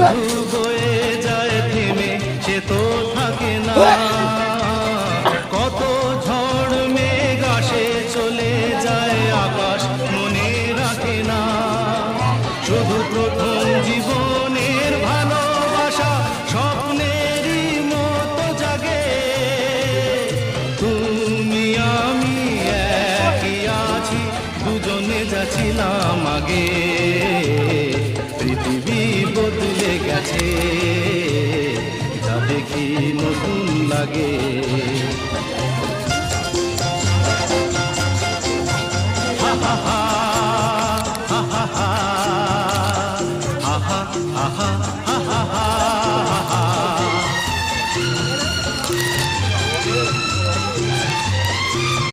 শুধু বয়ে যায় থেমে, সে তো থাকে না। কত ঝড় মেঘ আসে চলে যায়, আকাশ মনে রাখে না। শুধু প্রথম জীবনের ভালোবাসা স্বপ্নেরই মতো জাগে। তুমি আমি একই আছি, দুজনে যাচ্ছিলাম আগে। পৃথিবী বদলে গেছে, যা দেখি নতুন লাগে।